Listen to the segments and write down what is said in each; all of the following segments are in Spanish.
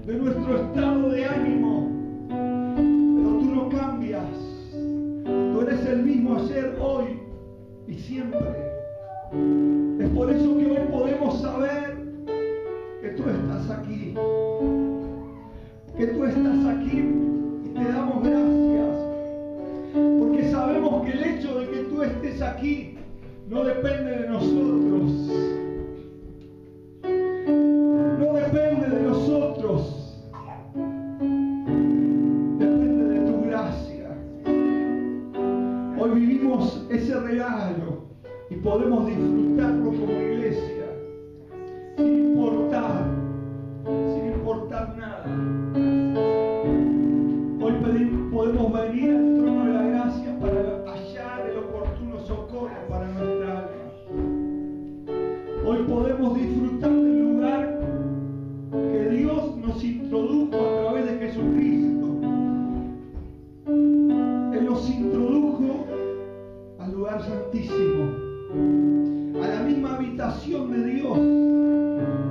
de nuestro estado de ánimo. Pero tú no cambias. Tú eres el mismo ayer, hoy y siempre. Es por eso que hoy podemos saber que tú estás aquí. Que tú estás aquí y te damos gracias. Porque sabemos que el hecho de que tú estés aquí no depende de nosotros. No depende de nosotros. Depende de tu gracia. Hoy vivimos ese regalo y podemos disfrutarlo como iglesia. Sin importar nada. Hoy podemos venir al trono de la gracia para hallar el oportuno socorro para nuestra alma. Hoy podemos disfrutar del lugar que Dios nos introdujo a través de Jesucristo. Él nos introdujo al lugar santísimo, a la misma habitación de Dios,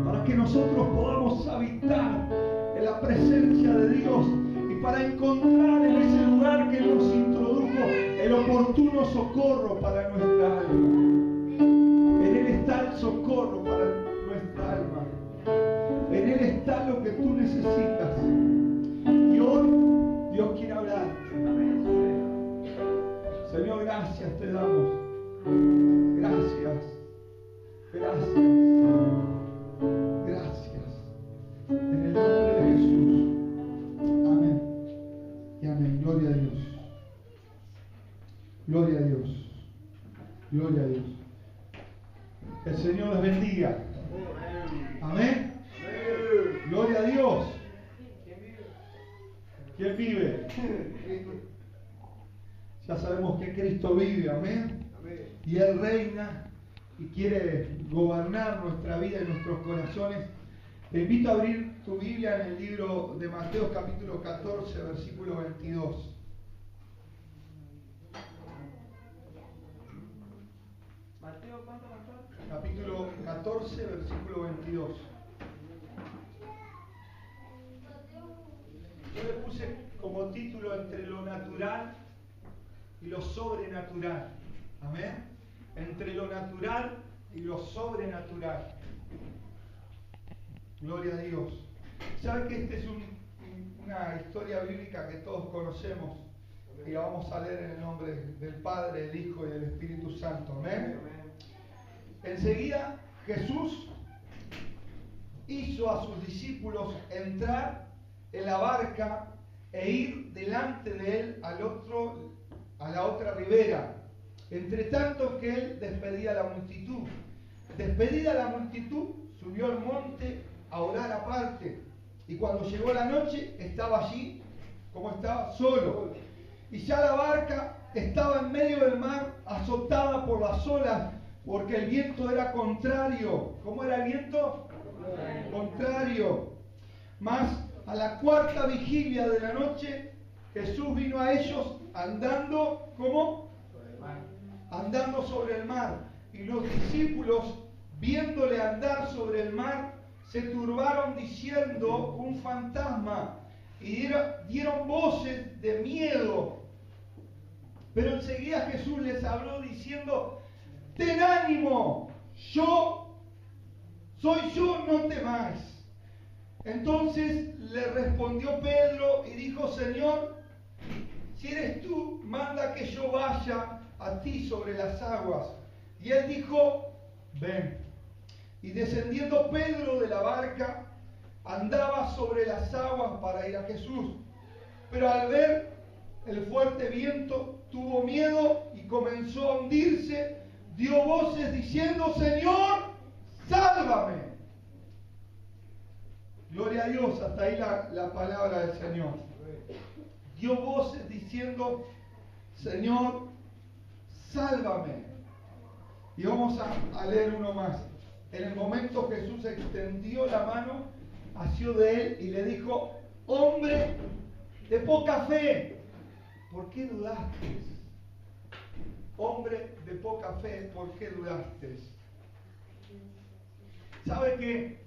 para que nosotros podamos habitar en la presencia de Dios y para encontrar en ese lugar que Él nos introdujo el oportuno socorro para nuestra alma. En Él está el socorro para nuestra alma. En Él está lo que tú necesitas. Y hoy Dios quiere hablarte. Señor, gracias te damos. Gracias. Gracias. Gracias. En el nombre de Jesús. Amén. Y amén. Gloria a Dios. Gloria a Dios. Gloria a Dios. El Señor les bendiga. Amén. Gloria a Dios. ¿Quién vive? Ya sabemos que Cristo vive. Amén. Y Él reina y quiere gobernar nuestra vida y nuestros corazones. Te invito a abrir tu Biblia en el libro de Mateo capítulo 14, versículo 22. Mateo, ¿cuánto, pastor? Capítulo 14, versículo 22. Yo le puse como título entre lo natural y lo sobrenatural. Amén. Entre lo natural y lo sobrenatural. Gloria a Dios. ¿Sabe que esta es una historia bíblica que todos conocemos? Y la vamos a leer en el nombre del Padre, del Hijo y del Espíritu Santo. Amén. Enseguida Jesús hizo a sus discípulos entrar en la barca e ir delante de él a la otra ribera, entre tanto que él despedía a la multitud. Despedida la multitud, subió al monte a orar aparte, y cuando llegó la noche estaba allí, como estaba, solo, y ya la barca estaba en medio del mar, azotada por las olas, porque el viento era contrario. ¿Cómo era el viento? Contrario. Mas a la cuarta vigilia de la noche, Jesús vino a ellos andando, ¿cómo? Andando sobre el mar. Y los discípulos, viéndole andar sobre el mar, se turbaron diciendo: un fantasma, y dieron voces de miedo. Pero enseguida Jesús les habló diciendo: ten ánimo, soy yo, no temáis. Entonces le respondió Pedro y dijo: Señor, si eres tú, manda que yo vaya a ti sobre las aguas. Y él dijo: ven. Y descendiendo Pedro de la barca, andaba sobre las aguas para ir a Jesús. Pero al ver el fuerte viento, tuvo miedo y comenzó a hundirse. Dio voces diciendo: Señor, sálvame. Gloria a Dios, hasta ahí la palabra del Señor. Dio voces diciendo: Señor, sálvame. Y vamos a leer uno más. En el momento Jesús extendió la mano, asió de él y le dijo: hombre de poca fe, ¿por qué dudaste? Hombre de poca fe, ¿por qué dudaste? ¿Sabe qué?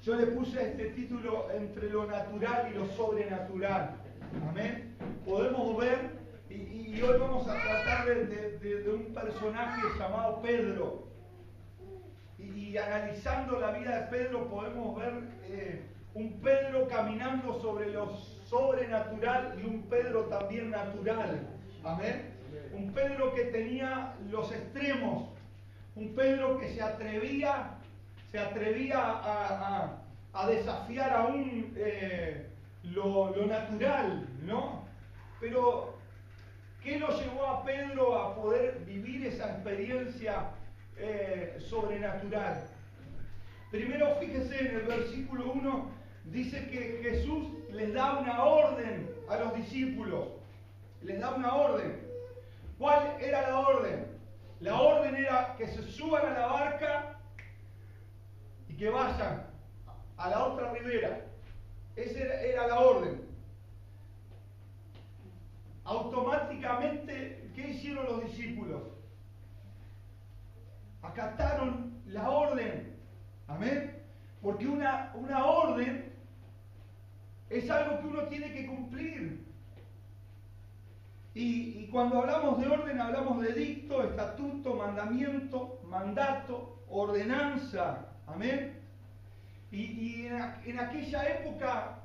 Yo le puse este título entre lo natural y lo sobrenatural. Amén. Podemos ver, y hoy vamos a tratar de un personaje llamado Pedro. Y analizando la vida de Pedro podemos ver un Pedro caminando sobre lo sobrenatural y un Pedro también natural. Amén. Un Pedro que tenía los extremos. Un Pedro que se atrevía a desafiar aún lo natural, ¿no? Pero, ¿qué lo llevó a Pedro a poder vivir esa experiencia sobrenatural? Primero, fíjese en el versículo 1, dice que Jesús les da una orden a los discípulos. Les da una orden. ¿Cuál era la orden? La orden era que se suban a la barca y que vayan a la otra ribera. Esa era la orden. Automáticamente, ¿qué hicieron los discípulos? Acataron la orden. Amén. Porque una orden es algo que uno tiene que cumplir. Y cuando hablamos de orden, hablamos de edicto, estatuto, mandamiento, mandato, ordenanza. Amén. Y en aquella época,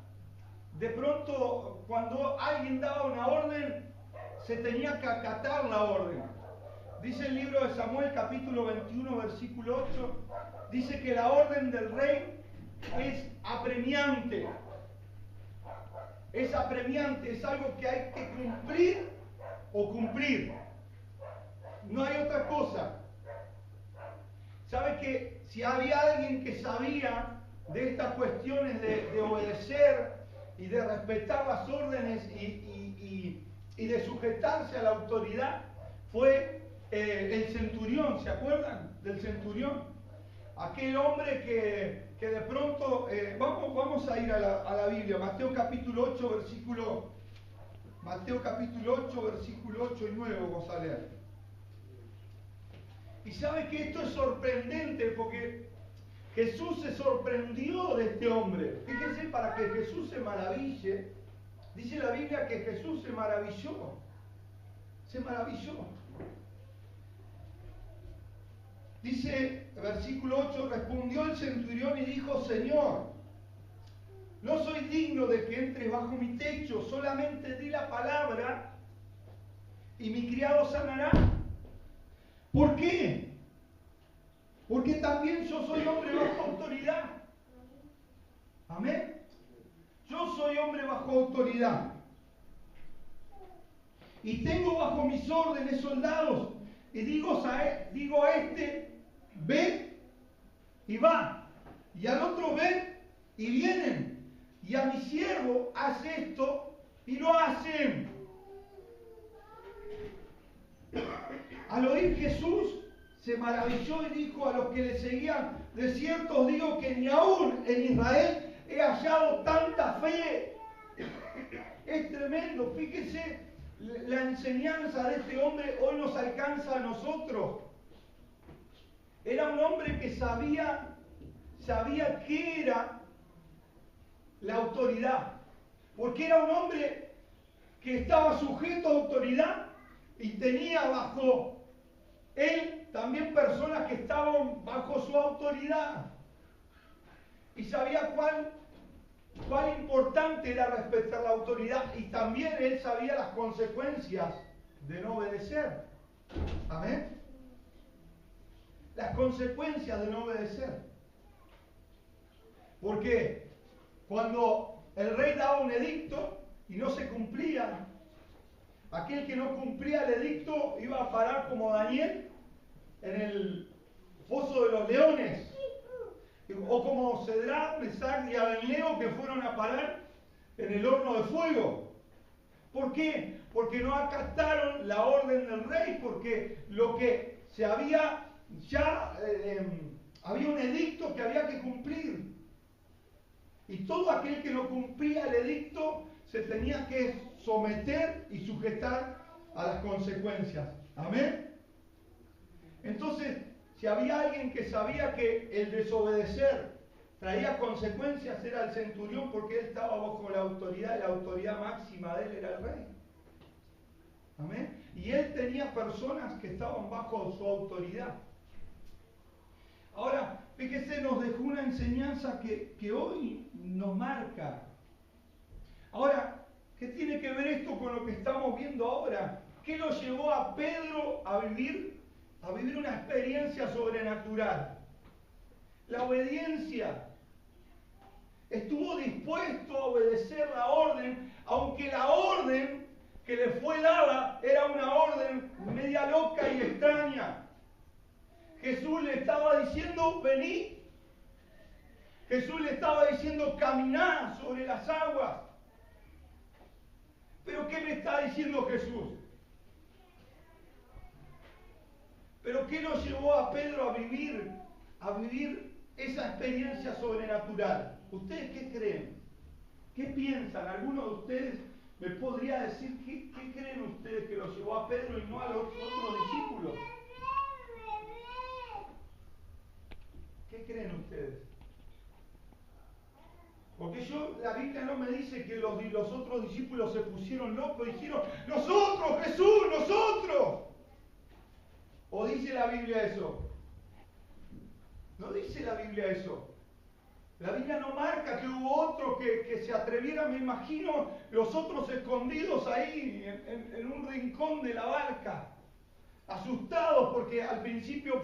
de pronto, cuando alguien daba una orden, se tenía que acatar la orden. Dice el libro de Samuel, capítulo 21, versículo 8, dice que la orden del rey es apremiante. Es apremiante, es algo que hay que cumplir o cumplir. No hay otra cosa. ¿Sabe que si había alguien que sabía de estas cuestiones de obedecer y de respetar las órdenes y de sujetarse a la autoridad, fue el centurión? ¿Se acuerdan del centurión? Aquel hombre que de pronto, vamos a ir a la Biblia, Mateo capítulo 8, versículo 8 y 9 vamos a leer. Y sabe que esto es sorprendente porque Jesús se sorprendió de este hombre. Fíjense, para que Jesús se maraville, dice la Biblia que Jesús se maravilló. Se maravilló. Dice, versículo 8, respondió el centurión y dijo: Señor, no soy digno de que entres bajo mi techo, solamente di la palabra y mi criado sanará. ¿Por qué? Porque también yo soy hombre bajo autoridad. Amén. Yo soy hombre bajo autoridad. Y tengo bajo mis órdenes soldados. Y digo a este, ve y va. Y al otro, ven y vienen. Y a mi siervo, hace esto y lo hacen. Al oír Jesús, se maravilló y dijo a los que le seguían: de cierto os digo que ni aún en Israel he hallado tanta fe. Es tremendo. Fíjese, la enseñanza de este hombre hoy nos alcanza a nosotros. Era un hombre que sabía qué era la autoridad, porque era un hombre que estaba sujeto a autoridad y tenía bajo él también personas que estaban bajo su autoridad, y sabía cuán importante era respetar la autoridad, y también él sabía las consecuencias de no obedecer. Amén. Las consecuencias de no obedecer. Porque cuando el rey daba un edicto y no se cumplía, aquel que no cumplía el edicto iba a parar como Daniel en el foso de los leones, o como Cedrac, Mesach y Abednego, que fueron a parar en el horno de fuego. ¿Por qué? Porque no acataron la orden del rey, porque lo que se había había un edicto que había que cumplir. Y todo aquel que no cumplía el edicto se tenía que someter y sujetar a las consecuencias. Amén. Entonces, si había alguien que sabía que el desobedecer traía consecuencias era el centurión porque él estaba bajo la autoridad máxima de él era el rey. Amén. Y él tenía personas que estaban bajo su autoridad. Ahora, fíjese, nos dejó una enseñanza que hoy nos marca. Ahora, ¿qué tiene que ver esto con lo que estamos viendo ahora? ¿Qué lo llevó a Pedro a vivir una experiencia sobrenatural? La obediencia. Estuvo dispuesto a obedecer la orden, aunque la orden que le fue dada era una orden media loca y extraña. Jesús le estaba diciendo, vení. Jesús le estaba diciendo, caminá sobre las aguas. ¿Pero qué le está diciendo Jesús? ¿Pero qué lo llevó a Pedro a vivir esa experiencia sobrenatural? ¿Ustedes qué creen? ¿Qué piensan? ¿Alguno de ustedes me podría decir qué creen ustedes que lo llevó a Pedro y no a los otros discípulos? ¿Qué creen ustedes? Porque la Biblia no me dice que los otros discípulos se pusieron locos y dijeron, nosotros, Jesús, nosotros. ¿O dice la Biblia eso? No dice la Biblia eso. La Biblia no marca que hubo otro que se atreviera, me imagino, los otros escondidos ahí en un rincón de la barca, asustados porque al principio